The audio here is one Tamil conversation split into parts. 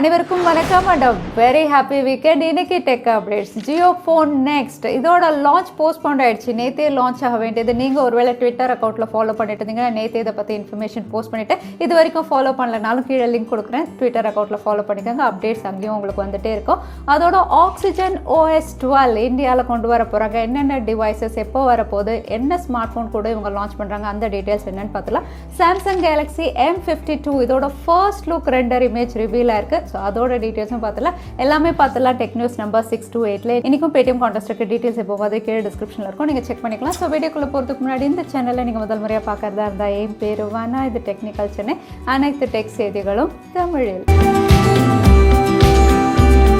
அனைவருக்கும் வணக்கம் அண்ட் வெரி ஹாப்பி வீக்கெண்ட். இன்னைக்கு tech updates. Jio phone next இதோட லான்ச் போஸ்ட்போண்ட் ஆயிடுச்சு. நேற்றே லான்ச் ஆக வேண்டியது. நீங்கள் ஒருவேளை ட்விட்டர் அக்கௌண்ட்டில் ஃபாலோ பண்ணிட்டு இருந்தீங்கன்னா நேற்றே இதை பற்றி இன்ஃபர்மேஷன் போஸ்ட் பண்ணிவிட்டு இது வரைக்கும் ஃபாலோ பண்ணலனாலும் கீழே லிங்க் கொடுக்குறேன். ட்விட்டர் அக்கௌண்ட்டில் ஃபாலோ பண்ணிக்கோங்க. அப்டேட்ஸ் அங்கேயும் உங்களுக்கு வந்துட்டே இருக்கும். அதோட ஆக்சிஜன் OS 12 இந்தியாவில் கொண்டு வர போகிறாங்க. என்னென்ன டிவைசஸ் எப்போ வரப்போகுது, என்ன ஸ்மார்ட் ஃபோன் கூட இவங்க லான்ச் பண்ணுறாங்க, அந்த டீட்டெயில்ஸ் என்னென்னு பார்த்தலாம். சாம்சங் Galaxy M52 இதோட first look render image reveal ஆயிருக்கு. ஸோ அதோட டீட்டெயில்ஸும் பார்த்தலாம். எல்லாமே பார்த்தலாம் டெக் நியூஸ் நம்பர் 628. இன்னைக்கும் பேடிஎம் கான்டெஸ்ட்டுக்கு டீட்டெயில்ஸ் எப்போ மாதிரி கீழே டிஸ்கிரிப்ஷனில் இருக்கும், நீங்கள் செக் பண்ணிக்கலாம். ஸோ வீடியோக்குள்ளே போகிறதுக்கு முன்னாடி இந்த சேனலில் நீங்கள் முதல் முறையாக பார்க்குறதா இருந்தால் என் பேர் வானா, இது டெக்னிக்கல் சென்னை. அனைத்து டெக் செய்திகளும் தமிழில்.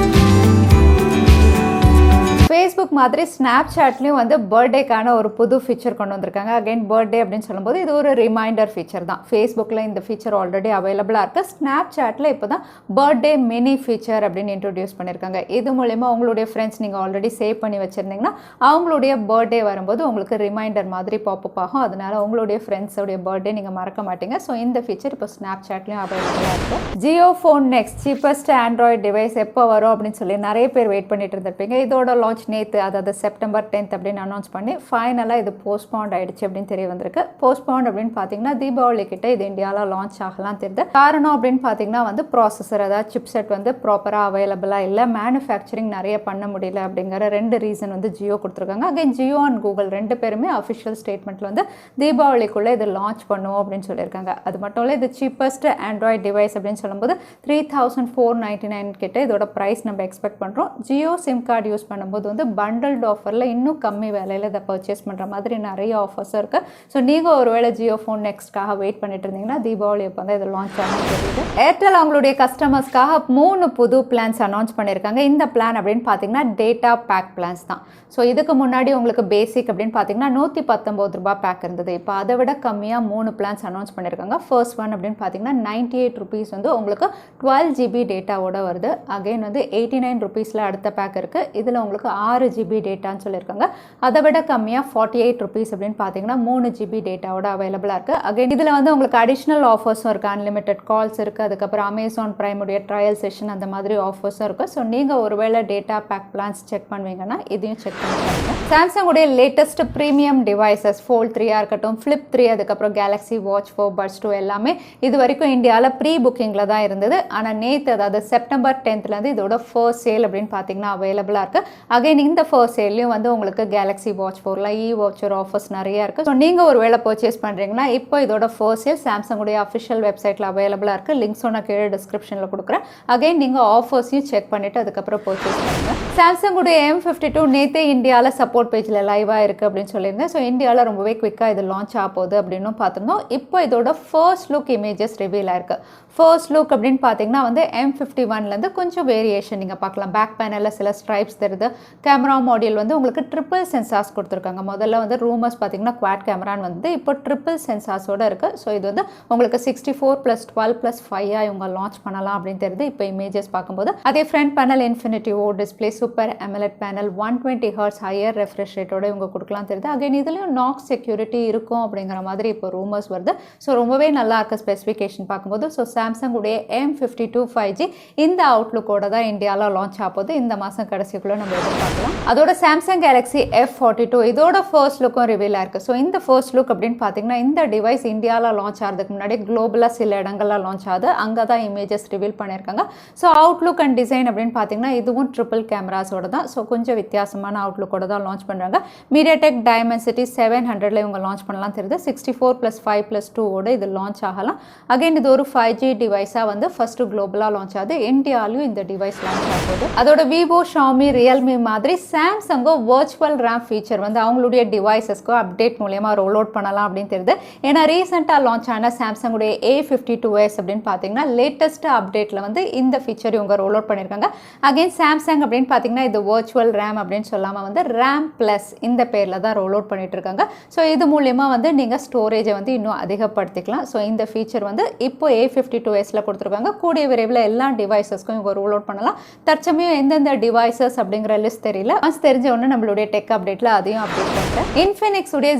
ஃபேஸ்புக் மாதிரி ஸ்னாப்சாட்லேயும் வந்து பர்த்டேக்கான ஒரு புது ஃபீச்சர் கொண்டு வந்திருக்காங்க. அகைன் பர்த்டே அப்படின்னு சொல்லும்போது இது ஒரு ரிமைண்டர் ஃபீச்சர் தான். ஃபேஸ்புக்கில் இந்த ஃபீச்சர் ஆல்ரெடி அவைலபிளாக இருக்குது. ஸ்னாப்சாட்டில் இப்போ தான் பர்த்டே மினி ஃபீச்சர் அப்படின்னு இன்ட்ரடியூஸ் பண்ணியிருக்காங்க. இது மூலயமா உங்களுடைய ஃப்ரெண்ட்ஸ் நீங்கள் ஆல்ரெடி சேவ் பண்ணி வச்சுருந்தீங்கன்னா அவங்களுடைய பர்த்டே வரும்போது உங்களுக்கு ரிமைண்டர் மாதிரி பாப்பப் ஆகும். அதனால உங்களுடைய ஃப்ரெண்ட்ஸோடைய பர்த்டே நீங்கள் மறக்க மாட்டீங்க. ஸோ இந்த ஃபீச்சர் இப்போ ஸ்னாப்சாட்லேயும் அவைலபிளாக இருக்குது. Jio phone next cheapest Android device எப்போ வரும் அப்படின்னு சொல்லி நிறைய பேர் வெயிட் பண்ணிட்டு இருந்திருப்பீங்க. இதோட லான்ச் நேற்று, அதாவது செப்டம்பர் 10 அப்படின்னு அனௌன்ஸ் பண்ணி ஃபைனலாக இது போஸ்ட்போண்ட் ஆயிடுச்சு அப்படின்னு தெரிய வந்திருக்கு. போஸ்ட்போண்ட் அப்படின்னு பார்த்தீங்கன்னா தீபாவளி கிட்ட இது இந்தியாவில் லான்ச் ஆகலாம் தெரியுது. காரணம் அப்படின்னு பார்த்தீங்கன்னா வந்து ப்ராசஸர், அதாவது சிப்செட் வந்து ப்ராப்பராக அவைலபிளாக இல்லை, மேனுஃபேக்சரிங் நிறைய பண்ண முடியல அப்படிங்கிற 2 ரீசன் வந்து ஜியோ கொடுத்துருக்காங்க. அகைன் ஜியோ அண்ட் கூகுள் 2 பேருமே அஃபிஷியல் ஸ்டேட்மெண்ட்டில் வந்து தீபாவளிக்குள்ளே இது லான்ச் பண்ணுவோம் அப்படின்னு சொல்லியிருக்காங்க. அது மட்டும் இல்லை, இது சீப்பஸ்ட் ஆண்ட்ராய்டு டிவைஸ் அப்படின்னு சொல்லும்போது 3499 கிட்ட இதோட ப்ரைஸ் நம்ம எக்ஸ்பெக்ட் பண்ணுறோம். ஜியோ சிம் கார்டு யூஸ் பண்ணும்போது வந்து பண்டல்டு ஆஃபரில் இன்னும் கம்மி விலையில் இதை பர்ச்சேஸ் பண்ணுற மாதிரி நிறைய ஆஃபர்ஸ் இருக்குது. ஸோ நீங்கள் ஒருவேளை ஜியோ ஃபோன் நெக்ஸ்ட்காக வெயிட் பண்ணிட்டு இருந்தீங்கன்னா தீபாவளி அப்போ தான் இது லான்ச் ஆகும் தெரியுது. ஏர்டெல் அவங்களுடைய கஸ்டமர்ஸ்க்காக 3 புது பிளான்ஸ் அனௌன்ஸ் பண்ணியிருக்காங்க. இந்த பிளான் அப்படின்னு பார்த்தீங்கன்னா டேட்டா பேக் பிளான்ஸ் தான். ஸோ இதுக்கு முன்னாடி உங்களுக்கு பேசிக் அப்படின்னு பார்த்தீங்கன்னா 119 ரூபாய் பேக் இருந்தது. இப்போ அதை விட கம்மியாக 3 பிளான்ஸ் அனௌன்ஸ் பண்ணியிருக்காங்க. ஃபர்ஸ்ட் ஒன் அப்படின்னு பார்த்தீங்கன்னா 98 ருபீஸ் வந்து உங்களுக்கு 12 GB டேட்டாவோட வருது. அகைன் வந்து 89 ருபீஸில் அடுத்த பேக் இருக்குது. இதில் உங்களுக்கு 6 GB டேட்டான்னு சொல்லியிருக்காங்க. அதை விட கம்மியாக 48 ருபீஸ் அப்படின்னு பார்த்தீங்கன்னா 3 GB டேட்டாவோட அவைலபிளாக இருக்குது. அகைன் இதில் வந்து உங்களுக்கு அடிஷ்னல் ஆஃபர்ஸும் இருக்குது. அன்லிமிட்டட் கால்ஸ் இருக்குது. அதுக்கப்புறம் அமேசான் பிரைமுடைய ட்ரையல் செஷன் அந்த மாதிரி ஆஃபர்ஸும் இருக்குது. ஸோ நீங்கள் ஒருவேளை டேட்டா பேக் பிளான்ஸ் செக் பண்ணுவீங்கன்னா இதையும் செக் பண்ணிக்கலாம். சாம்சங் உடைய லேட்டஸ்ட் ப்ரீமியம் டிவைசஸ் ஃபோல்ட் 3 இருக்கட்டும், ஃப்ளிப் 3, அதுக்கப்புறம் கேலக்ஸி வாட்ச் 4 பட்ஸ் 2 எல்லாமே இது வரைக்கும் இந்தியாவில் ப்ரீ புக்கிங்கில் தான் இருந்தது. ஆனால் நேற்று, அதாவது செப்டம்பர் 10லேருந்து இதோட ஃபர்ஸ்ட் சேல் அப்படின்னு பார்த்தீங்கன்னா அவைலபிளாக இருக்குது. அகைன் இந்த ஃபர்ஸ்ட் சேல்லையும் வந்து உங்களுக்கு கேலக்ஸி வாட்ச் 4ல வாட்சர் ஆஃபர்ஸ் நிறைய இருக்குது. ஸோ நீங்கள் ஒரு வேளை பர்ச்சேஸ் பண்ணுறீங்கன்னா இப்போ இதோட ஃபர்ஸ்ட் சேல் சாம்சங்குடைய அஃபிஷியல் வெப்சைட்டில் அவைலபிளாக இருக்குது. லிங்க்ஸ் நான் கீழே டிஸ்கிரிப்ஷனில் கொடுக்குறேன். அகைன் நீங்கள் ஆஃபர்ஸையும் செக் பண்ணிவிட்டு அதுக்கப்புறம் பர்ச்சேஸ் பண்ணுங்கள். சாம்சங்குடைய M52 நேற்றே இந்தியாவில் சப்போர்ட் பேஜில் லைவாக இருக்குது அப்படின்னு சொல்லியிருந்தேன். ஸோ இந்தியாவில் ரொம்பவே குவிக்காக இது லான்ச் ஆக போகுது அப்படின்னு பார்த்துருந்தோம். இப்போ இதோட ஃபர்ஸ்ட் லுக் இமேஜஸ் ரிவீல் ஆயிருக்கு. ஃபர்ஸ்ட் லுக் அப்படின்னு பார்த்தீங்கன்னா வந்து M51லேருந்து கொஞ்சம் வேரியேஷன் நீங்கள் பார்க்கலாம். பேக் பேனலில் சில ஸ்ட்ரைப்ஸ் தெரியுது. கேமரா மாடியூல் வந்து உங்களுக்கு ட்ரிபிள் சென்சார்ஸ் கொடுத்துருக்காங்க. முதல்ல வந்து ரூமர்ஸ் பார்த்தீங்கன்னா குவாட் கேமரான்னு வந்து இப்போ ட்ரிபிள் சென்சார்ஸோடு இருக்குது. ஸோ இது வந்து உங்களுக்கு 64+12+5 இவங்க லான்ச் பண்ணலாம் அப்படின்னு தெரியுது இப்போ இமேஜஸ் பார்க்கும்போது. அதே front panel infinity display, super AMOLED panel, 120 Hz higher refresh ரேட்டோட இவங்க கொடுக்கலாம் தெரியுது. அகைன் இதுலேயும் நாக்ஸ் செக்யூரிட்டி இருக்கும் அப்படிங்கிற மாதிரி இப்போ ரூமர்ஸ் வருது. ஸோ ரொம்பவே நல்லா இருக்க ஸ்பெசிஃபிகேஷன் பார்க்கும்போது. ஸோ சாம்சங் உடைய M52 5G இந்த அவுட்லுக்கோட தான் இந்தியாவில் லான்ச் ஆகுது. இந்த மாதம் கடைசிக்குள்ளே நம்ம எதிர்பார்க்கலாம். அதோட சாம்சங் Galaxy F42 இதோட ஃபர்ஸ்ட் லுக்கும் ரிவீல் ஆயிருக்கு. ஸோ இந்த ஃபர்ஸ்ட் லுக் அப்படின்னு பார்த்தீங்கன்னா இந்த டிவைஸ் இந்தியாவில் லான்ச் ஆகிறதுக்கு முன்னாடி குளோபலாக சில இடங்கள்லாம் லான்ச் ஆகுது. அங்கே தான் இமேஜஸ் ரிவீல் பண்ணியிருக்காங்க. ஸோ அவுட்லுக் அண்ட் டிசைன் அப்படின்னு பார்த்தீங்கன்னா இதுவும் ட்ரிபிள் கேமராஸோட தான். ஸோ கொஞ்சம் வித்தியாசமான அவுட்லுக்கோட தான் லான்ச் பண்ணுறாங்க. மீடியாடெக் டைமென்சிட்டி 700ல இவங்க லான்ச் பண்ணலாம் தெரியுது. 64+5+2 இது லான்ச் ஆகலாம். அகைன் இது ஒரு 5G டிவைஸாக வந்து ஃபர்ஸ்ட் குளோபலாக லான்ச் ஆகுது. இந்தியாவிலும் இந்த டிவைஸ் லான்ச் ஆகுது. அதோட விவோ, ஷாமி, ரியல்மி மாதிரி சாம்சங்கோ வர்ச்சுவல் ரேம் ஃபீச்சர் வந்து அவங்களுடைய டிவைசஸ்க்கு அப்டேட் மூலமா ரோல் அவுட் பண்ணலாம் அப்படின்னு தெரியுது. ஏன்னா ரீசெண்டாக லான்ச் ஆன சாம்சங்குடைய A52s அப்படின்னு பார்த்தீங்கன்னா லேட்டஸ்ட் அப்டேட்டில் வந்து இந்த ஃபீச்சர் இவங்க ரோல் அவுட் பண்ணியிருக்காங்க. அகைன் சாம்சங் அப்படின்னு பார்த்தீங்கன்னா இது வர்ச்சுவல் ரேம் அப்படின்னு சொல்லாமல் வந்து ரேம் ப்ளஸ் இந்த பேரில் தான் ரோல் அவுட் பண்ணிட்டு இருக்காங்க. ஸோ இது மூலயமா வந்து நீங்கள் ஸ்டோரேஜை வந்து இன்னும் அதிகப்படுத்திக்கலாம். ஸோ இந்த ஃபீச்சர் வந்து இப்போ A52 F42Sல கொடுத்துருக்காங்க. கூடிய விரைவில் எல்லா டிவைசஸ்க்கும் இவங்க ரோல் அவுட் பண்ணலாம். தற்சமயம் எந்தெந்த டிவைசஸ் அப்படிங்கிற லிஸ்ட் தெரியல. தெரிஞ்ச ஒன்று நம்மளுடைய டெக் அப்டேட்டில் அதையும் அப்டேட் பண்ணுறேன். Infinix உடைய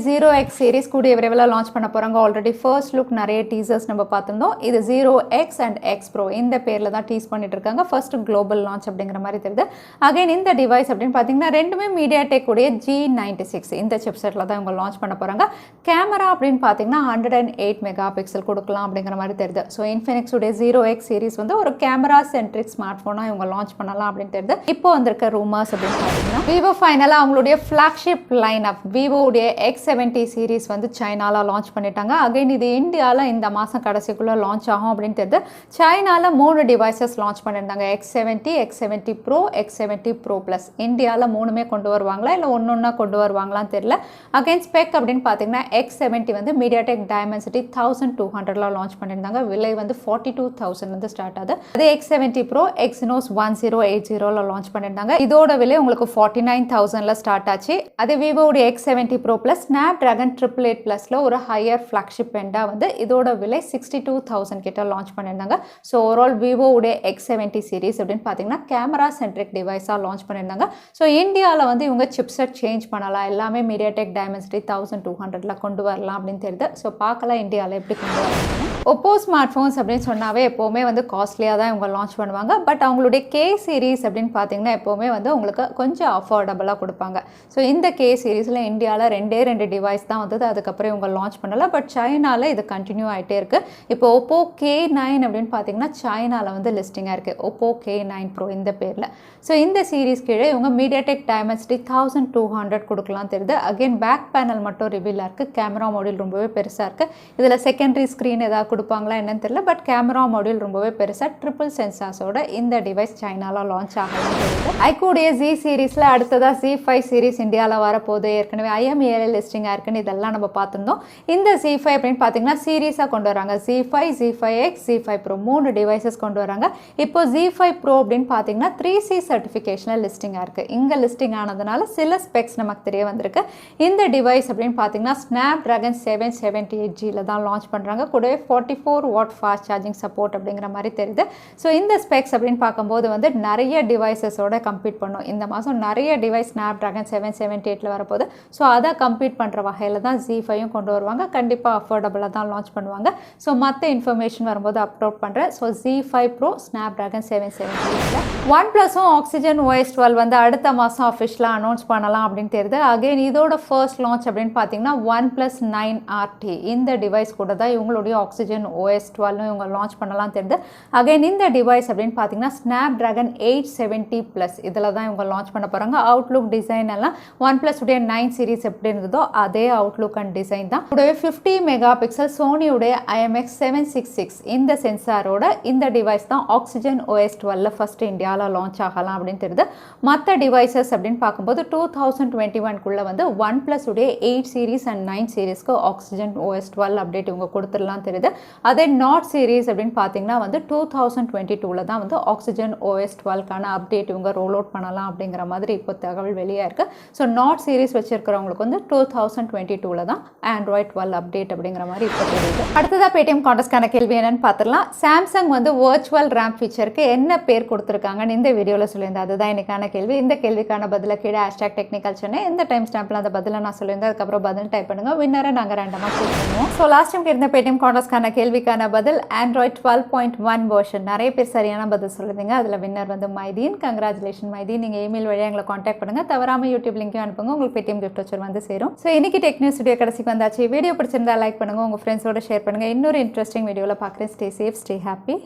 Zero X சீரிஸ் கூடிய விரைவில் லான்ச் பண்ண போகிறாங்க. ஆல்ரெடி ஃபர்ஸ்ட் லுக் நிறைய டீசர்ஸ் நம்ம பார்த்துருந்தோம். இது Zero X and X Pro இந்த பேரில் தான் டீஸ் பண்ணிட்டு இருக்காங்க. ஃபர்ஸ்ட் குளோபல் லான்ச் அப்படிங்கிற மாதிரி தெரியுது. அகைன் இந்த டிவைஸ் அப்படின்னு பார்த்தீங்கன்னா ரெண்டுமே MediaTek உடைய G96 இந்த சிப்செட்டில் தான் இவங்க லான்ச் பண்ண போகிறாங்க. கேமரா அப்படின்னு பார்த்தீங்கன்னா 108 மெகா பிக்சல் கொடுக்கலாம் அப்படிங்கிற மாதிரி தெரியுது. ஸோ Infinix உடைய Zero X சீரிஸ் வந்து ஒரு கேமரா சென்ட்ரிக் ஸ்மார்ட் ஃபோனாக இவங்க லான்ச் பண்ணலாம் அப்படின்னு தெரியுது. இப்போ வந்திருக்க ரூமர்ஸ் அப்படின்னு பார்த்தீங்கன்னா விவோ ஃபைனலாக அவங்களுடைய ஃப்ளாக்ஷிப் லைன் ஆஃப் விவோ உடைய X70 சீரிஸ் வந்து சைனாவில் லான்ச் பண்ணிட்டாங்க. அகைன் இது இந்தியாவில் இந்த மாதம் கடைசிக்குள்ளே லான்ச் ஆகும் அப்படின்னு தெரியுது. சைனாவில் 3 டிவைசஸ் லான்ச் பண்ணியிருந்தாங்க. X70, X70 Pro, X70 Pro Plus. இந்தியாவில் 3மே கொண்டு வருவாங்களா இல்லை ஒன்றா கொண்டு வருவாங்களான்னு தெரியல. அகைன் ஸ்பெக் அப்படின்னு பார்த்தீங்கன்னா X70 வந்து MediaTek Dimensity 1200ல லான்ச் பண்ணியிருந்தாங்க. விலை வந்து 42,000 வந்து ஸ்டார்ட் ஆகுது. அதே X70 Pro Exynos 1080ல லான்ச் பண்ணியிருந்தாங்க. இதோட விலை உங்களுக்கு 49,000ல ஸ்டார்ட் ஆச்சு. அதே விவோ உடைய X70 Pro Plus Snapdragon 888 Plusல ஒரு ஹையர் ஃப்ளாக்ஷிப் எண்டாக வந்து இதோட விலை 62,000 கிட்ட லான்ச் பண்ணியிருந்தாங்க. ஸோ ஓவரால் விவோ உடைய X70 சீரிஸ் அப்படின்னு பார்த்தீங்கன்னா கேமரா சென்ட்ரிக் டிவைஸாக லான்ச் பண்ணியிருந்தாங்க. ஸோ இந்தியாவில் வந்து இவங்க சிப்செட் சேஞ்ச் பண்ணலாம். எல்லாமே MediaTek Dimensity 1200ல கொண்டு வரலாம் அப்படின்னு தெரியுது. ஸோ பார்க்கலாம் இந்தியாவில் எப்படி கொண்டு வரலாம். OPPO ஸ்மார்ட் ஃபோன்ஸ் அப்படின்னு சொன்னாவே எப்போவுமே வந்து காஸ்ட்லியாக தான் இவங்க லான்ச் பண்ணுவாங்க. பட் அவங்களுடைய K சீரிஸ் அப்படின்னு பார்த்தீங்கன்னா எப்போவுமே வந்து உங்களுக்கு கொஞ்சம் அஃபோர்டபுளாக கொடுப்பாங்க. ஸோ இந்த K சீரீஸில் இந்தியாவில் 2 டிவைஸ் தான் வந்தது. அதுக்கப்புறம் இவங்க லான்ச் பண்ணல. பட் சைனாவில் இது கண்டினியூ ஆகிட்டே இருக்குது. இப்போ OPPO K9 அப்படின்னு பார்த்தீங்கன்னா சைனாவில் வந்து லிஸ்டிங்காக இருக்குது. OPPO K9 Pro இந்த பேரில். ஸோ இந்த சீரீஸ் கீழே இவங்க MediaTek Dimensity 1200 கொடுக்கலாம் தெரியுது. அகெயின் பேக் பேனல் மட்டும் ரிவீலாக இருக்குது. கேமரா மாடியூல் ரொம்பவே பெருசாக இருக்குது. இதில் செகண்டரி ஸ்க்ரீன் ஏதாவது கொடுப்பாங்களா என்னன்னு தெரியல. பட் கேமரா மாடியூல் ரொம்பவே பெருசாக ட்ரிபிள் சென்சார்ஸோட இந்த டிவைஸ் சைனாவில் லான்ச் ஆகலாம் தெரியுது. iQOO Z சீரீஸில் அடுத்ததாக Z5 சீரிஸ் இந்தியாவில் வரப்போகுது. ஏற்கனவே IMEI லிஸ்டிங்காக இருக்குன்னு இதெல்லாம் நம்ம பார்த்துருந்தோம். இந்த Z5 அப்படின்னு பார்த்தீங்கன்னா சீரீஸாக கொண்டு வராங்க. Z5, Z5X, Z5 Pro 3 devices கொண்டு வராங்க. இப்போ Z5 Pro அப்படின்னு பார்த்தீங்கன்னா 3C சர்டிஃபிகேஷனில் லிஸ்டிங்காக இருக்குது. இங்கே லிஸ்டிங் ஆனதுனால சில ஸ்பெக்ஸ் நமக்கு தெரிய வந்திருக்கு. இந்த டிவைஸ் அப்படின்னு பார்த்தீங்கன்னா Snapdragon 778Gல தான் லான்ச் பண்ணுறாங்க. கூடவே 44 வாட் ஃபாஸ்ட் சார்ஜிங் சப்போர்ட் அப்படிங்கிற மாதிரி தெரியுது. ஸோ இந்த ஸ்பெக்ஸ் அப்படின்னு பார்க்கும்போது வந்து நிறைய டிவைசஸோட கம்பீட் பண்ணும். இந்த மாதம் நிறைய டிவைஸ் Snapdragon 778ல வரப்போகுது. ஸோ அதை கம்பீட் பண்ணுற வகையில் தான் Z5யும் கொண்டு வருவாங்க. கண்டிப்பாக அஃபோர்டபுளாக தான் லான்ச் பண்ணுவாங்க. ஸோ மற்ற இன்ஃபர்மேஷன் வரும்போது அப்லோட் பண்ணுறேன். So Z5 Pro Snapdragon 778ல OnePlusம் Oxygen OS 12 வந்து அடுத்த மாதம் அஃபிஷியலாக அனௌன்ஸ் பண்ணலாம் அப்படின்னு தெரியுது. அகைன் இதோட ஃபர்ஸ்ட் லான்ச் அப்படின்னு பார்த்தீங்கன்னா OnePlus 9RT இந்த டிவைஸ் கூட தான் இவங்களுடைய Oxygen OS 12 இவங்க லான்ச் பண்ணலாம் தெரியுது. அகைன் இந்த டிவைஸ் அப்படின்னு பார்த்தீங்கன்னா Snapdragon 870 Plus இதில் தான் இவங்க லான்ச் பண்ண போகிறாங்க. அவுட்லுக் டிசைன் எல்லாம் OnePlus உடைய 9 சீரிஸ் எப்படி இருந்ததோ அதே அவுட்லுக் அண்ட் டிசைன் தான். கூடவே 50 மெகா பிக்சல் சோனியுடைய IMX766 இந்த சென்சாரோட இந்த டிவைஸ் தான் Oxygen OS 12 ஃபர்ஸ்ட் இந்தியாவில் லான்ச் ஆகலாம் அப்படின்னு தெரியுது. மற்ற டிவைசஸ் அப்படின்னு பார்க்கும்போது 2021 வந்து OnePlus உடைய 8 series and 9 சீரிஸ்க்கு Oxygen OS 12 update இவங்க கொடுத்துடலாம் தெரியுது. அதே நாட் சீரிஸ் அப்படின்னு பார்த்தீங்கன்னா வந்து 2022 தான் வந்து Oxygen OS 12க்கான அப்டேட் இவங்க ரோல் அவுட் பண்ணலாம் அப்படிங்கிற மாதிரி இப்போ தகவல் வெளியாக இருக்குது. ஸோ நாட் சீரிஸ் வச்சிருக்கிறவங்களுக்கு வந்து 2022 தான் Android 12 அப்டேட் அப்படிங்கிற மாதிரி இப்போ தெரியுது. அடுத்ததாக பேடிஎம் கான்டெஸ்ட்கான கேள்வி என்னன்னு பார்த்துடலாம். சாம்சங் வந்து வர்ச்சுவல் ரேம் ஃபீச்சருக்கு என்ன பேர் கொடுத்துருக்காங்கன்னு இந்த வீடியோவில் சொல்லியிருந்தேன். அதுதான் இன்னைக்கான கேள்வி. இந்த கேள்விக்கான பதில கீழே #technicalchennai இந்த டைம் ஸ்டாம்பில் அந்த பதிலை நான் சொல்லியிருந்தேன். அதுக்கப்புறம் பதில் டைப் பண்ணுங்க. வின்னரை நாங்கள் ரேண்டமாக சூஸ் பண்ணுவோம். ஸோ லாஸ்ட் டைம் கேட்ட பேடிஎம் கான்டெஸ்ட்கான கேள்விக்கான பதில் Android 12.1 வெர்ஷன். நிறைய பேர் சரியான பதில் சொல்லுங்க. அதில் வின்னர் வந்து மைதீன். கங்க்ராச்சுலேஷன் மைதீன். நீங்கள் இமெயில் வழியாக எங்களை காண்டாக்ட் பண்ணுங்க. தவறாமல் யூடியூப் லிங்க்கையும் அனுப்புங்க. உங்களுக்கு பேடிஎம் கிஃப்ட் வச்சர் வந்து சேரும். ஸோ இன்னைக்கு டெக் நியூஸ் வீடியோ கடைசிக்கு வந்தாச்சு. வீடியோ பிடிச்சிருந்தா லைக் பண்ணுங்க. உங்கள் ஃப்ரெண்ட்ஸோட ஷேர் பண்ணுங்க. இன்னொரு இன்ட்ரெஸ்டிங் வீடியோவில் பார்க்குறேன். Stay safe, stay happy.